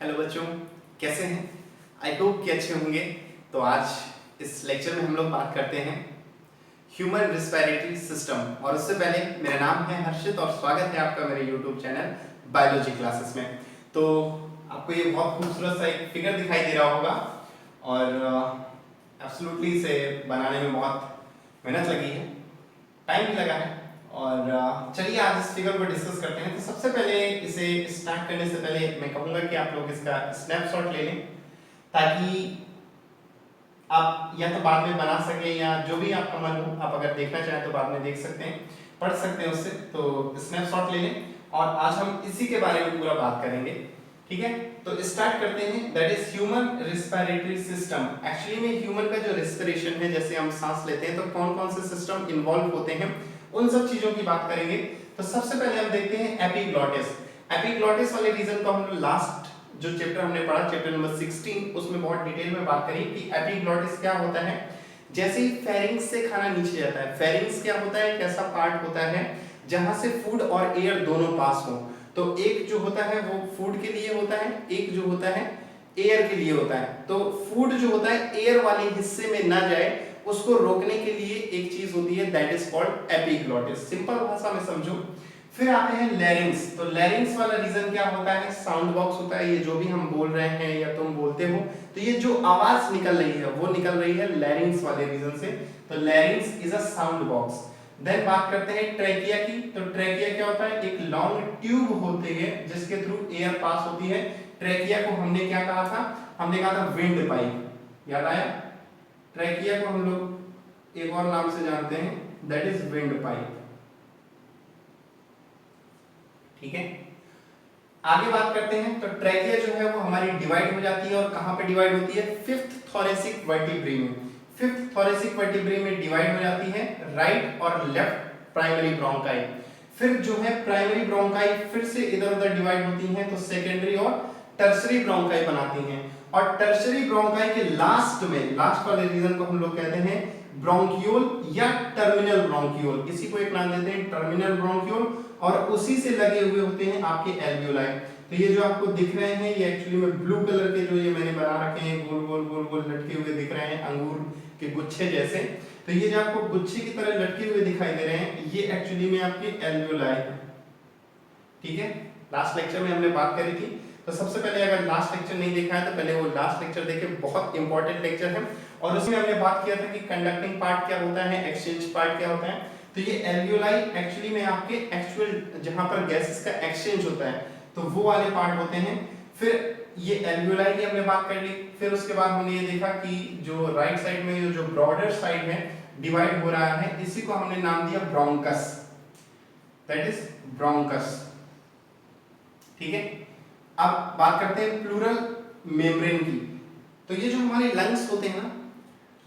Hello बच्चों, कैसे हैं? आई होप कि अच्छे होंगे। तो आज इस लेक्चर में हम लोग बात करते हैं ह्यूमन रिस्पिरेटरी सिस्टम। और उससे पहले मेरा नाम है हर्षित और स्वागत है आपका मेरे यूट्यूब चैनल बायोलॉजी क्लासेस में। तो आपको ये बहुत खूबसूरत सा एक फिगर दिखाई दे रहा होगा और एब्सोल्युटली इसे बनाने में बहुत मेहनत लगी है, टाइम भी लगा है। और चलिए आज इस फिगर को डिस्कस करते हैं। तो सबसे पहले इसे स्टार्ट करने से पहले मैं कहूंगा कि आप लोग इसका स्नैपशॉट ले लें ताकि आप या तो बाद में बना सकें या जो भी आपका मन हो, आप अगर देखना चाहें तो बाद में देख सकते हैं, पढ़ सकते हैं उससे। तो स्नैपशॉट ले लें और आज हम इसी के बारे में पूरा बात करेंगे, ठीक है? तो स्टार्ट करते हैं। That is human respiratory system. Actually में ह्यूमन का जो रेस्पिरेशन है, जैसे हम सांस लेते हैं तो कौन कौन से सिस्टम इन्वॉल्व होते हैं, उन सब चीजों की बात करेंगे। तो सबसे पहले हम देखते हैं एपिग्लॉटिस। एपिग्लॉटिस वाले रीजन को हम लास्ट जो चैप्टर हमने पढ़ा, चैप्टर नंबर 16, उसमें बहुत डिटेल में बात करी कि एपिग्लॉटिस क्या होता है। जैसे ही फेरिंग्स से खाना नीचे जाता है, फेरिंग्स क्या होता है, एक ऐसा पार्ट होता है जहां से फूड और एयर दोनों पास हो। तो एक जो होता है वो फूड के लिए होता है, एक जो होता है एयर के लिए होता है। तो फूड जो होता है एयर वाले हिस्से में ना जाए, उसको रोकने के लिए एक चीज होती है, that is called epiglottis. Simple भाषा में समझो। फिर आते हैं लैरिंग्स। तो लैरिंग्स वाला रीजन क्या होता है, साउंड बॉक्स होता है। ये जो भी हम बोल रहे हैं या तुम बोलते हो, तो ये जो आवाज निकल रही है वो निकल रही है लैरिंग्स वाले रीजन से। तो larynx is a sound box. Then बात करते हैं ट्रैकिया की। तो ट्रैकिया क्या होता है, एक लॉन्ग ट्यूब होती है जिसके थ्रू एयर पास होती है। ट्रैकिया को हमने क्या कहा था, हमने कहा था विंड पाइप, याद आया? ट्रैकिया को हम लोग एक और नाम से जानते हैं, दैट इज विंड पाइप, ठीक है? आगे बात करते हैं। तो ट्रैकिया जो है वो हमारी डिवाइड हो जाती है, और कहां पे डिवाइड होती है, फिफ्थ थोरेसिक वर्टिब्रे में। फिफ्थ थोरेसिक वर्टिब्रे में डिवाइड हो जाती है, राइट और लेफ्ट प्राइमरी ब्रोंकाई। फिर जो है प्राइमरी ब्रोंकाई फिर से इधर उधर डिवाइड होती हैं, तो सेकेंडरी और टर्सरी ब्रोंकाई बनाती हैं। और टर्सरी ब्रोंकाई के लास्ट में, लास्ट वाले रीजन को हम लोग कहते हैं ब्रोंकियोल या टर्मिनल ब्रोंकियोल। इसी को एक नाम देते हैं टर्मिनल ब्रोंकियोल, और उसी से लगे हुए होते हैं आपके एल्वियोलाई। तो ये जो आपको दिख रहे हैं, ये एक्चुअली में ब्लू कलर के जो ये मैंने बना रखे हैं, गोल गोल गोल गोल लटके हुए दिख रहे हैं, अंगूर के गुच्छे जैसे। तो ये जो आपको गुच्छे की तरह लटके हुए दिखाई दे रहे हैं, ये एक्चुअली में आपके एल्वियोलाई है, ठीक है? लास्ट लेक्चर में हमने बात करी थी। तो सबसे पहले अगर लास्ट लेक्चर नहीं देखा है तो पहले वो लास्ट लेक्चर देखें, बहुत इंपॉर्टेंट लेक्चर है। और उसमें हमने बात किया था कि कंडक्टिंग पार्ट क्या होता है, एक्सचेंज पार्ट क्या होता है। तो ये एल्वियोलाई एक्चुअली में आपके एक्चुअल जहां पर गैसेस का एक्सचेंज होता है, तो वो वाले पार्ट होते हैं। फिर ये एल्वियोलाई की हमने बात कर ली। फिर उसके बाद हमने ये देखा कि जो राइट साइड में जो ब्रॉडर साइड है डिवाइड हो रहा है, इसी को हमने नाम दिया ब्रोंकस, दैट इज ब्रोंकस, ठीक है? अब बात करते हैं प्लूरल मेम्ब्रेन की। तो ये जो हमारे लंग्स होते हैं ना,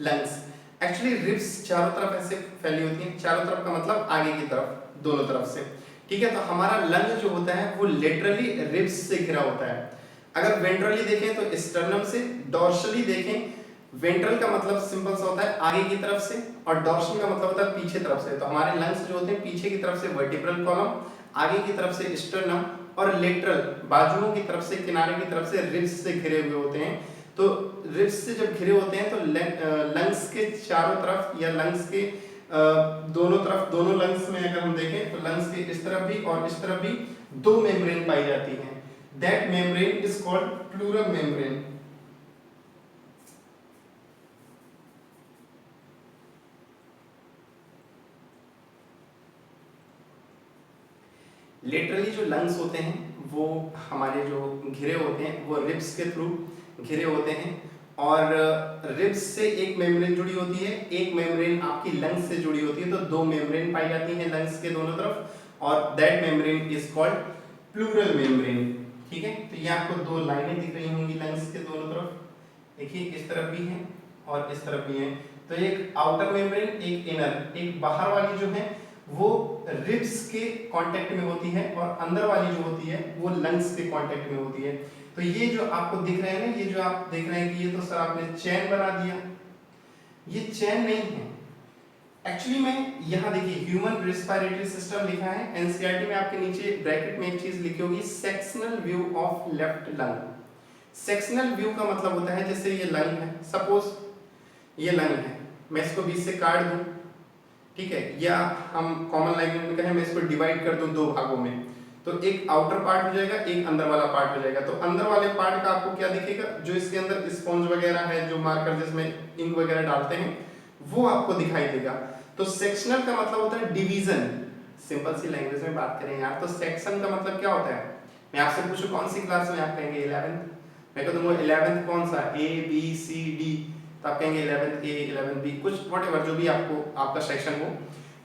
लंग्स एक्चुअली रिब्स चारों तरफ ऐसे फैली होती हैं। चारों तरफ का मतलब आगे की तरफ, दोनों तरफ से, ठीक है? तो हमारा लंग जो होता है वो लिटरली रिब्स से घिरा होता है। अगर वेंट्रली देखें तो स्टर्नम से, डॉर्सली देखें, वेंट्रल का मतलब सिंपल सा होता है आगे की तरफ से, और डॉर्सल का मतलब होता है पीछे तरफ से। तो हमारे लंग्स जो होते हैं पीछे की तरफ से वर्टिब्रल कॉलम, आगे की तरफ से स्टर्नम, और लेटरल बाजुओं की तरफ से, किनारे की तरफ से रिब्स से घिरे हुए होते हैं। तो रिब्स से जब घिरे होते हैं तो लंग्स के चारों तरफ या लंग्स के दोनों तरफ, दोनों लंग्स में अगर हम देखें तो लंग्स के इस तरफ भी और इस तरफ भी दो मेम्ब्रेन पाई जाती हैं। That membrane is called pleural membrane. Literally जो लंग्स होते हैं वो हमारे जो घिरे होते हैं वो रिब्स के थ्रू घिरे होते हैं, और रिब्स से एक मेम्ब्रेन जुड़ी होती है, एक मेम्ब्रेन आपकी लंग्स से जुड़ी होती है। तो दो मेम्ब्रेन पाई जाती हैं लंग्स के दोनों तरफ, और that membrane is called pleural membrane, ठीक है? तो ये आपको दो लाइनें दिख रही होंगी लंग्स के दोनों तरफ, देखिए इस तरफ भी है और इस तरफ भी है। तो एक आउटर मेम्ब्रेन, एक इनर, एक बाहर वाली जो है वो रिब्स के कांटेक्ट में होती है, और अंदर वाली जो होती है वो लंग्स के कांटेक्ट में होती है। तो ये जो आपको दिख रहे हैं ना, ये जो आप देख रहे हैं कि ये तो सर आपने चेन बना दिया, ये चेन नहीं है एक्चुअली में। यहां देखिए ह्यूमन रिस्पिरेटरी सिस्टम लिखा है, एनसीईआरटी में आपके नीचे ब्रैकेट में एक चीज लिखी होगी, sectional view of left lung. Sectional view का मतलब होता है जैसे ये लंग है, सपोज ये लंग है, मैं इसको बीच से काट दूं, ठीक है, या हम कॉमन लैंग्वेज में कहें मैं इसको डिवाइड कर दूं दो भागों में, तो एक आउटर पार्ट हो जाएगा, एक अंदर वाला पार्ट हो जाएगा। तो अंदर वाले पार्ट का आपको क्या दिखेगा, जो इसके अंदर स्पॉन्ज वगैरह है, जो मार्कर जिसमें इंक वगैरह डालते हैं, वो आपको दिखाई देगा। तो सेक्शनल का मतलब होता है डिवीजन। सिंपल सी लैंग्वेज में बात करें यार, तो सेक्शन का मतलब क्या होता है, मैं आपसे पूछूं कौन सी क्लास में, आप कहेंगे 11th, मैं कहूँ 11th कौन सा, A B C D, तो आप कहेंगे 11th A 11th B, कुछ व्हाटएवर जो भी आपको आपका सेक्शन हो।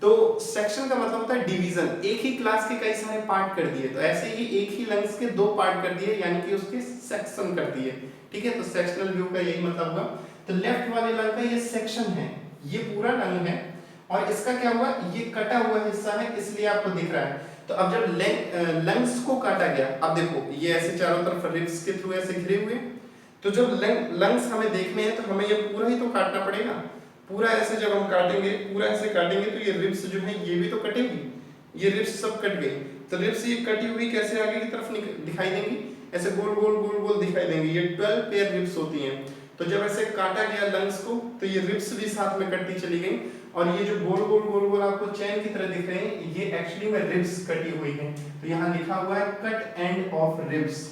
तो सेक्शन का मतलब होता है डिवीजन, एक ही क्लास के कई सारे पार्ट कर दिए, तो ऐसे ही एक ही लंग्स के दो पार्ट कर दिए, यानी कि उसके सेक्शन कर दिए, ठीक है। तो सेक्शनल व्यू का यही मतलब हुआ। तो लेफ्ट वाले लंग का ये सेक्शन है, ये पूरा लंग है, और इसका क्या हुआ, ये कटा हुआ हिस्सा है, इसलिए आपको दिख रहा है। तो अब जब लंग्स को काटा गया, अब देखो ये ऐसे चारों तरफ रिब्स के थ्रू ऐसे घिरे हुए, तो जब लंग्स हमें देखने हैं तो हमें ये पूरा ही तो काटना पड़ेगा, पूरा ऐसे जब हम काटेंगे, पूरा ऐसे काटेंगे तो ये रिब्स जो है ये भी तो कटेंगी, ये रिब्स सब कट गई, तो रिब्स ये कटी हुई कैसे आगे की तरफ दिखाई देंगी, ऐसे गोल गोल गोल गोल दिखाई देंगी, ये 12 पेयर रिब्स होती हैं। तो जब ऐसे काटा गया लंग्स को, तो ये रिब्स भी साथ में कटती चली गई, और ये जो गोल गोल गोल गोल आपको चैन की तरह दिख रहे हैं, ये एक्चुअली में रिब्स कटी हुई हैं। तो यहाँ लिखा हुआ है cut end of ribs,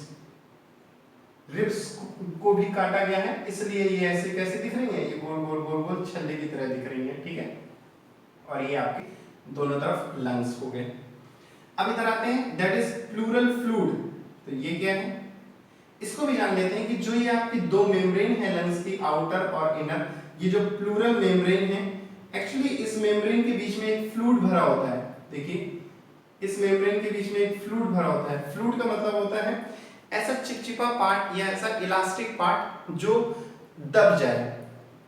ribs को भी काटा गया है, इसलिए ये ऐसे कैसे दिख रही है, ये गोल गोल गोल गोल छल्ले की तरह दिख रही है, ठीक है। और ये आपके दोनों तरफ लंग्स हो गए। अब इधर आते हैं, दैट इज प्लूरल फ्लूइड। तो ये क्या है, इसको भी जान लेते हैं कि जो ये आपकी दो मेम्ब्रेन है लंग्स की, आउटर और इनर, ये जो प्लूरल मेम्ब्रेन है, एक्चुअली इस मेम्ब्रेन के बीच में एक फ्लूइड भरा होता है। देखिए इस मेम्ब्रेन के बीच में एक फ्लूइड भरा होता है। फ्लूइड का मतलब होता है ऐसा चिपचिपा पार्ट या ऐसा इलास्टिक पार्ट जो दब जाए।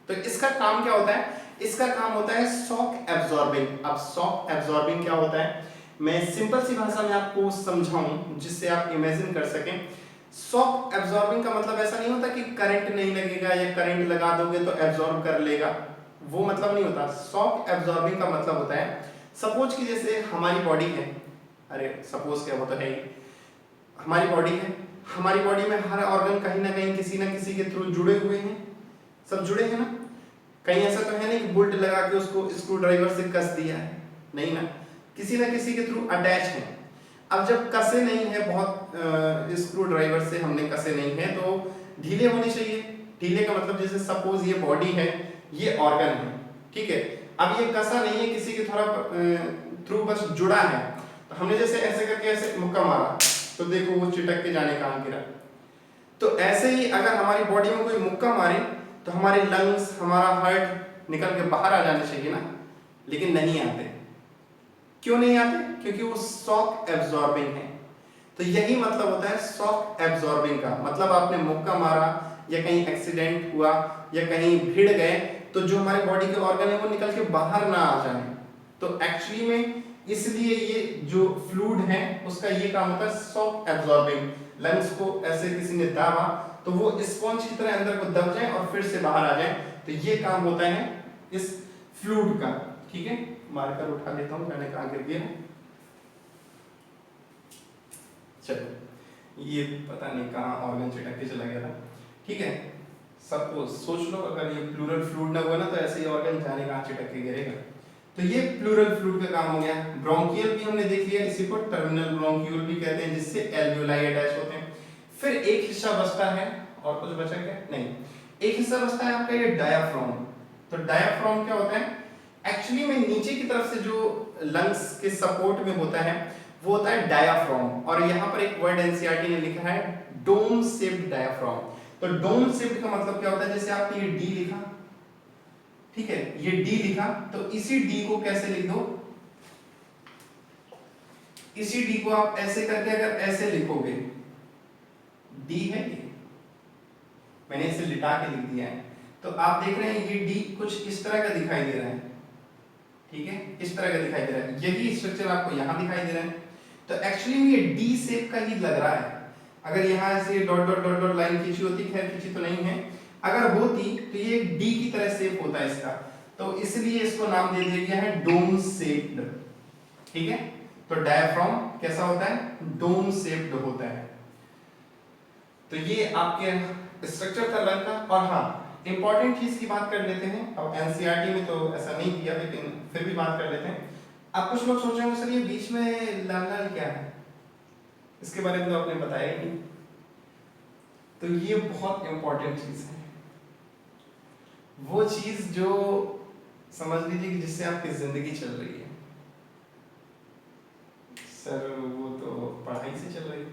तो इसका काम क्या होता है, इसका काम होता है शॉक एब्जॉर्बिंग। अब शॉक एब्जॉर्बिंग क्या होता है, मैं सिंपल सी भाषा में आपको समझाऊं जिससे आप इमेजिन कर सकें। शॉक एब्जॉर्बिंग का मतलब ऐसा नहीं होता कि करंट नहीं लगेगा या करंट लगा दोगे तो एब्जॉर्ब कर लेगा, वो मतलब नहीं होता। शॉक एब्जॉर्बिंग का मतलब होता है, सपोज कि जैसे हमारी बॉडी है, अरे सपोज क्या होता है, हमारी बॉडी है, हमारी बॉडी में हर ऑर्गन कहीं ना कहीं किसी ना किसी के थ्रू जुड़े हुए हैं, सब जुड़े हैं ना, कहीं ऐसा तो है नहीं कि बोल्ट लगा के उसको स्क्रू ड्राइवर से कस दिया है, नहीं ना, किसी ना किसी के थ्रू अटैच है। अब जब कसे नहीं है, बहुत स्क्रू ड्राइवर से हमने कसे नहीं है, तो ढीले होने चाहिए। ढीले का मतलब जैसे सपोज ये बॉडी है, ये ऑर्गन है, ठीक है, अब ये कसा नहीं है, किसी के थ्रू बस जुड़ा है, तो हमने जैसे ऐसे करके ऐसे मुक्का मारा तो देखो वो चिटक के जाने कहाँ गिरा। तो ऐसे ही अगर हमारी बॉडी में कोई मुक्का मारे तो हमारे लंग्स, हमारा हार्ट निकल के बाहर आ जाने चाहिए ना, लेकिन नहीं आते। क्यों नहीं आते, क्योंकि वो शॉक एब्जॉर्बिंग है। तो यही मतलब होता है शॉक एब्जॉर्बिंग का, मतलब आपने मुक्का मारा या कहीं एक्सीडेंट हुआ या कहीं भिड़ गए, तो जो हमारे बॉडी के ऑर्गन है वो निकल के बाहर ना आ जाए। तो एक्चुअली में इसलिए ये जो फ्लूइड है उसका ये काम होता है शॉक एब्जॉर्बिंग। लंग्स को ऐसे किसी ने दाबा तो वो स्पंज की तरह अंदर को दब जाए और फिर से बाहर आ जाए, तो ये काम होता है इस फ्लूइड का, ठीक है। मार्कर उठा लेता हूं, मैंने कहां गिर गया, चलो ये पता नहीं कहां ऑर्गन चिटक के चला गया था, ठीक है। सबको सोच लो अगर ये प्लूरल फ्लूइड ना हुआ ना तो ऐसे ही ऑर्गन जाने कहां चिटक के गिरेगा। तो ये प्लूरल फ्लूइड का काम हो गया। ब्रोंकियल भी हमने देख लिया, इसी को टर्मिनल ब्रोंक्यूल भी कहते हैं, जिससे एल्वियोलाई अटैच होते हैं। फिर एक हिस्सा बचता है, और कुछ बचा क्या, नहीं, एक हिस्सा बचता है आपका ये डायाफ्राम। तो डायाफ्राम क्या होता है, एक्चुअली में नीचे की तरफ से जो लंग्स के सपोर्ट में होता है वो होता है डायाफ्राम, और यहाँ पर एक वर्ड एनसीईआरटी ने लिखा है डोम शेप्ड डायाफ्राम। तो डोम शेप्ड का मतलब क्या होता है, जैसे आपने ये डी लिखा, ठीक है, ये डी लिखा, तो इसी डी को कैसे लिख दो, इसी डी को आप ऐसे करके अगर ऐसे लिखोगे, डी है ये, मैंने इसे लिटा के लिख दिया है, तो आप देख रहे हैं ये डी कुछ इस तरह का दिखाई दे रहा है, ठीक है, इस तरह का दिखाई दे रहा है। यही स्ट्रक्चर आपको यहां दिखाई दे रहा है। तो एक्चुअली में ये डी शेप का ही लग रहा है। अगर यहां से dot dot dot dot line खींची होती, खैर खींची तो नहीं है, अगर होती तो ये एक डी की तरह शेप होता है इसका, तो इसलिए इसको नाम दे दिया गया है डोम शेप्ड, ठीक है। तो डायाफ्राम कैसा होता है, डोम शेप्ड होता है। तो ये आपके स्ट्रक्चर था लंग का। और हाँ, इंपॉर्टेंट चीज की बात कर लेते हैं। अब एनसीईआरटी में तो ऐसा नहीं किया, लेकिन फिर भी बात कर लेते हैं। अब कुछ लोग सोच रहे होंगे सर ये बीच में लाल लाल क्या है, इसके बारे में तो आपने बताया ही नहीं। तो ये बहुत इंपॉर्टेंट चीज है, वो चीज जो समझ लीजिए कि जिससे आपकी जिंदगी चल रही है। सर वो तो पढ़ाई से चल रही है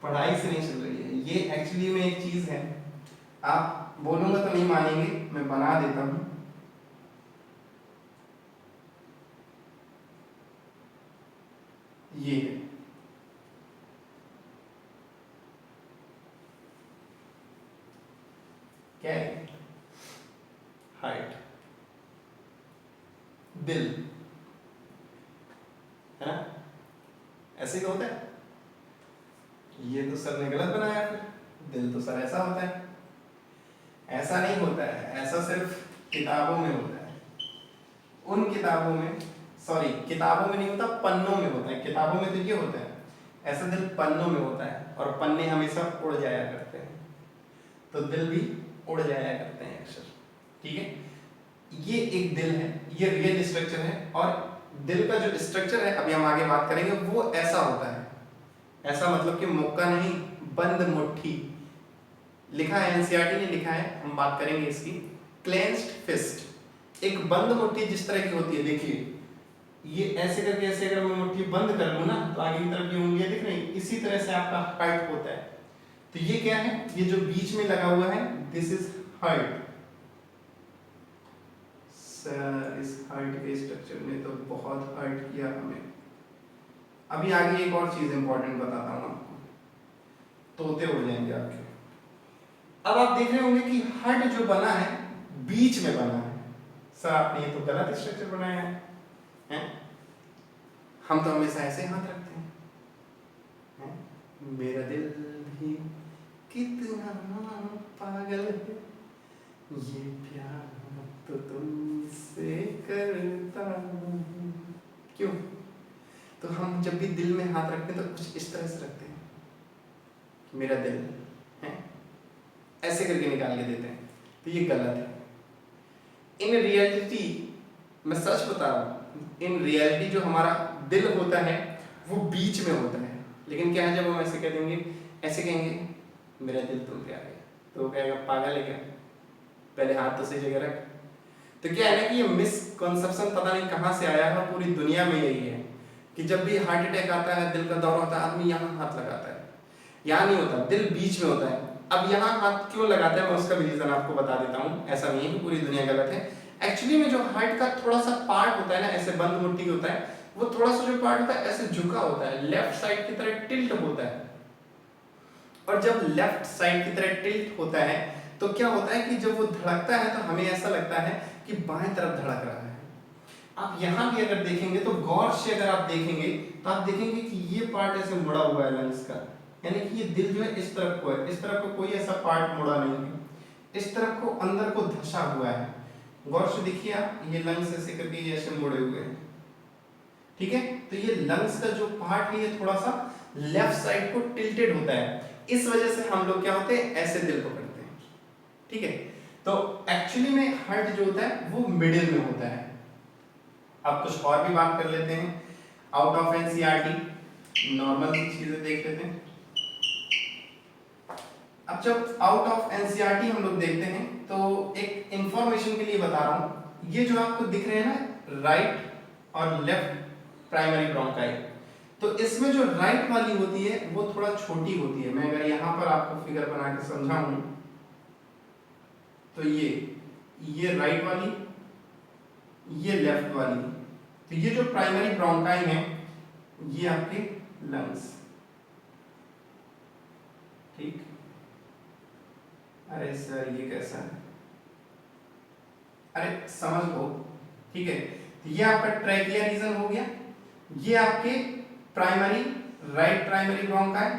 पढ़ाई से नहीं चल रही है, ये एक्चुअली में एक चीज है। आप बोलूंगा तो नहीं मानेंगे, मैं बना देता हूं। ये है, क्या है? हाइट, दिल, है ना? ऐसे ही होता है। ये तो सर ने गलत बनाया, फिर दिल तो सर ऐसा होता है। ऐसा नहीं होता है, ऐसा सिर्फ किताबों में होता है। उन किताबों में, सॉरी किताबों में नहीं होता, पन्नों में होता है। किताबों में तो ये होता है, ऐसा दिल पन्नों में होता है, और पन्ने हमेशा उड़ जाया करते हैं, तो दिल भी उड़ जाया करते हैं अक्सर। ठीक है, ये एक दिल है, ये रियल स्ट्रक्चर है। और दिल का जो स्ट्रक्चर है, अभी हम आगे बात करेंगे, वो ऐसा होता है। ऐसा मतलब कि मुक्का नहीं, बंद मुट्ठी। लिखा है, एनसीईआरटी ने लिखा है, हम बात करेंगे इसकी। क्लेंस्ड फिस्ट, एक बंद मुट्ठी जिस तरह की होती है, देखिए ये ऐसे करके, ऐसे अगर मैं मुट्ठी बंद कर लूं ना, तो आगे की तरफ ये उंगलियां दिख रही, इसी तरह से आपका हार्ट होता है। तो ये क्या है, ये जो बीच में लगा हुआ है, दिस इज हार्ट। सर इस हार्ट के स्ट्रक्चर ने तो बहुत हर्ट किया हमें। अभी आगे एक और चीज इंपॉर्टेंट बताता हूं आपको, तोते उड़ जाएंगे आपके। अब आप देख रहे होंगे कि हार्ट जो बना है, बीच में बना है। सर आपने ये तो गलत स्ट्रक्चर बनाया है? हम तो हमेशा ऐसे हाथ रखते हैं? मेरा दिल भी कितना पागल है, ये प्यार तो तुमसे करता हूं। क्यों? तो हम जब भी दिल में हाथ रखते हैं तो कुछ इस तरह से रखते हैं, मेरा दिल है, ऐसे करके निकाल के देते हैं, तो ये गलत है। इन रियलिटी, मैं सच बता रहा हूं, इन रियलिटी जो हमारा दिल होता है वो बीच में होता है। लेकिन क्या है, जब हम ऐसे कह देंगे, ऐसे कहेंगे मेरा दिल तुम पे आ गया, तो वो कहेगा पागल है क्या, पहले हाथ तो सही जगह रख। तो क्या है ना कि ये मिसकंसेप्शन पता नहीं कहां से आया है, पूरी दुनिया में यही है कि जब भी हार्ट अटैक आता है, दिल का दौरा होता है, आदमी यहाँ हाथ लगाता है, यहाँ नहीं होता, दिल बीच में होता है। अब यहाँ हाथ क्यों लगाता है, मैं उसका भी रीजन आपको बता देता हूँ। ऐसा नहीं है कि पूरी दुनिया गलत है। एक्चुअली में जो हार्ट का थोड़ा सा पार्ट होता है ना, ऐसे बंद मुट्ठी होता है, वो थोड़ा सा जो पार्ट होता है ऐसे झुका होता है, लेफ्ट साइड की तरह टिल्ट होता है। और जब लेफ्ट साइड की तरह टिल्ट होता है तो क्या होता है कि जब वो धड़कता है तो हमें ऐसा लगता है कि बाएं तरफ धड़क रहा है। आप यहाँ भी अगर देखेंगे तो गौर से अगर आप देखेंगे तो आप देखेंगे कि ये पार्ट ऐसे मुड़ा हुआ है लंग्स का, यानी कि ये दिल जो है इस तरफ को है, इस तरफ को कोई ऐसा पार्ट मुड़ा नहीं है, इस तरफ को अंदर को धंसा हुआ है। गौर से देखिए आप, ये लंग्स ऐसे करके ये ऐसे मुड़े हुए हैं। ठीक है, तो ये लंग्स का जो पार्ट है ये थोड़ा सा लेफ्ट साइड को टिल्टेड होता है, इस वजह से हम लोग क्या होते हैं, ऐसे दिल पकड़ते हैं। ठीक है, तो एक्चुअली में हार्ट जो होता है वो मिडिल में होता है। अब कुछ और भी बात कर लेते हैं, आउट ऑफ एनसीईआरटी नॉर्मल चीजें देख लेते हैं। अब जब आउट ऑफ एनसीईआरटी हम लोग देखते हैं तो एक इंफॉर्मेशन के लिए बता रहा हूं, ये जो आपको दिख रहे हैं ना, राइट और लेफ्ट प्राइमरी ब्रोंकाई, तो इसमें जो राइट वाली होती है वो थोड़ा छोटी होती है। मैं अगर यहां पर आपको फिगर बना के समझाऊं तो ये राइट वाली, ये लेफ्ट वाली, तो ये जो प्राइमरी ब्रोंकाई है ये आपके लंग्स। ठीक, अरे सर ये कैसा है, अरे समझ लो। ठीक है, तो ये आपका ट्रैकिया रीजन हो गया, ये आपके प्राइमरी राइट प्राइमरी ब्रोंकाई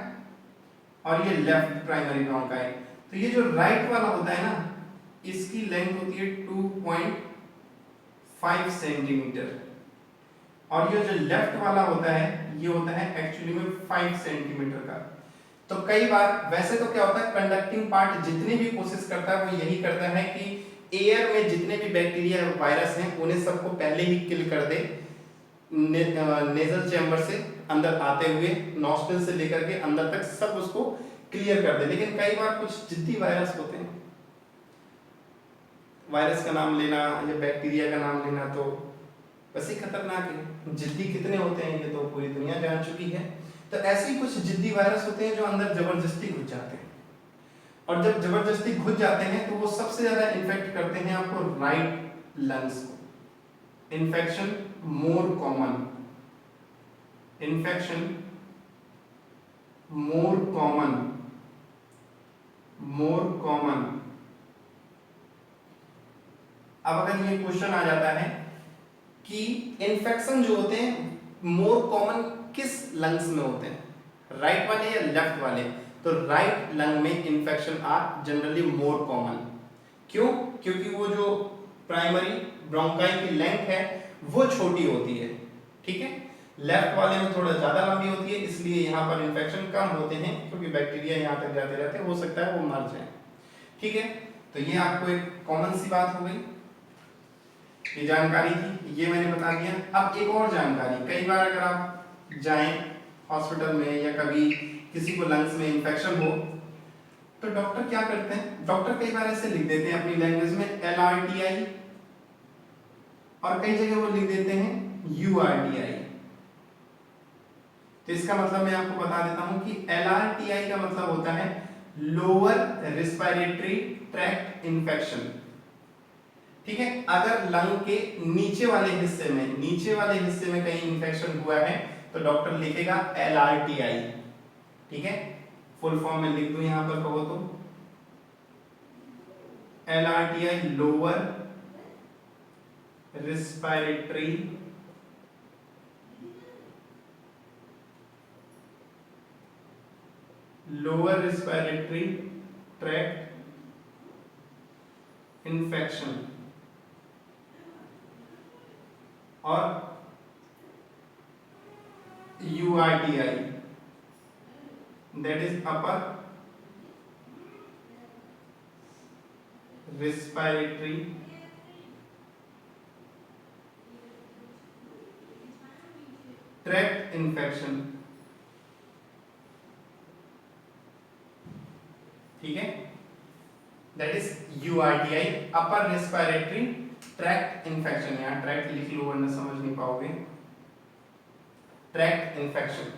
और ये लेफ्ट प्राइमरी ब्रोंकाई। तो ये जो राइट वाला होता है ना, इसकी लेंथ होती है 2.5 सेंटीमीटर, और ये जो लेफ्ट वाला होता है ये होता है एक्चुअली में 5 सेंटीमीटर का। तो कई बार वैसे तो क्या होता है, कंडक्टिंग पार्ट जितनी भी कोशिश करता है वो यही करता है कि एयर में जितने भी बैक्टीरिया वायरस हैं उन्हें सबको पहले ही किल कर दे, नेजल चैम्बर से अंदर आते हुए, नॉस्ट्रिल से लेकर के अंदर तक सब उसको क्लियर कर दे। लेकिन कई बार कुछ जिद्दी वायरस होते हैं, वायरस का नाम लेना या बैक्टीरिया का नाम लेना तो वैसे खतरनाक है, जिद्दी कितने होते हैं ये तो पूरी दुनिया जान चुकी है। तो ऐसे ही कुछ जिद्दी वायरस होते हैं जो अंदर जबरदस्ती घुस जाते हैं, और जब जबरदस्ती घुस जाते हैं तो वो सबसे ज्यादा इन्फेक्ट करते हैं आपको राइट लंग्स को। Infection more common, infection more common, more common. अब अगर ये क्वेश्चन आ जाता है कि इन्फेक्शन जो होते हैं मोर कॉमन किस लंग्स में होते हैं, राइट वाले या लेफ्ट वाले, तो राइट लंग में infection are generally more common. क्यों? क्योंकि वो जो प्राइमरी ब्रोंकाई की लेंथ है वो छोटी होती है, ठीक है। लेफ्ट वाले में थोड़ा ज्यादा लंबी होती है, इसलिए यहाँ पर इन्फेक्शन कम होते हैं, क्योंकि बैक्टीरिया यहाँ तक जाते रहते हैं, हो सकता है वो मर जाए, ठीक है। तो ये आपको एक कॉमन सी बात हो गई, ये जानकारी थी, ये मैंने बता दिया। अब एक और जानकारी, कई बार अगर आप जाएं हॉस्पिटल में या कभी किसी को लंग्स में इंफेक्शन हो तो डॉक्टर क्या करते हैं, डॉक्टर कई बार ऐसे लिख देते हैं अपनी लैंग्वेज में LRTI, और कई जगह वो लिख देते हैं URTI। तो इसका मतलब मैं आपको बता देता हूं कि LRTI का मतलब होता है लोअर रिस्पिरेटरी ट्रैक्ट इंफेक्शन, ठीक है। अगर लंग के नीचे वाले हिस्से में कहीं इंफेक्शन हुआ है तो डॉक्टर लिखेगा LRTI, ठीक है। फुल फॉर्म में लिख दूं यहां पर कहो तो LRTI lower respiratory tract infection, और URTI that is upper respiratory tract infection, ठीक है। that is URTI upper respiratory tract infection, यहाँ ट्रैक्ट लिख लो वरना समझ नहीं पाओगे, ट्रैक्ट इन्फेक्शन।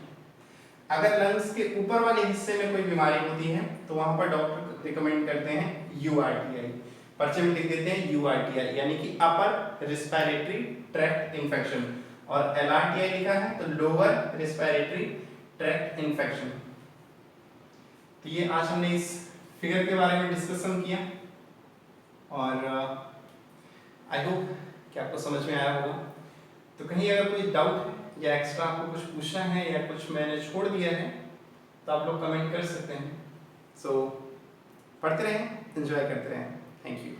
अगर लंग्स के ऊपर वाले हिस्से में कोई बीमारी होती है तो वहां पर डॉक्टर रिकमेंड करते हैं URTI, पर्चे में लिख देते हैं URTI यानी कि अपर रिस्पिरेटरी ट्रैक्ट इन्फेक्शन, और LRTI लिखा है तो लोअर रिस्पिरेटरी ट्रैक्ट इन्फेक्शन। तो ये आज हमने इस फिगर के बारे में डिस्कशन किया, और आई होप कि आपको समझ में आया होगा। तो कहीं अगर कोई डाउट या एक्स्ट्रा आपको कुछ पूछना है या कुछ मैंने छोड़ दिया है तो आप लोग कमेंट कर सकते हैं। सो पढ़ते रहें, एंजॉय करते रहें। Thank you.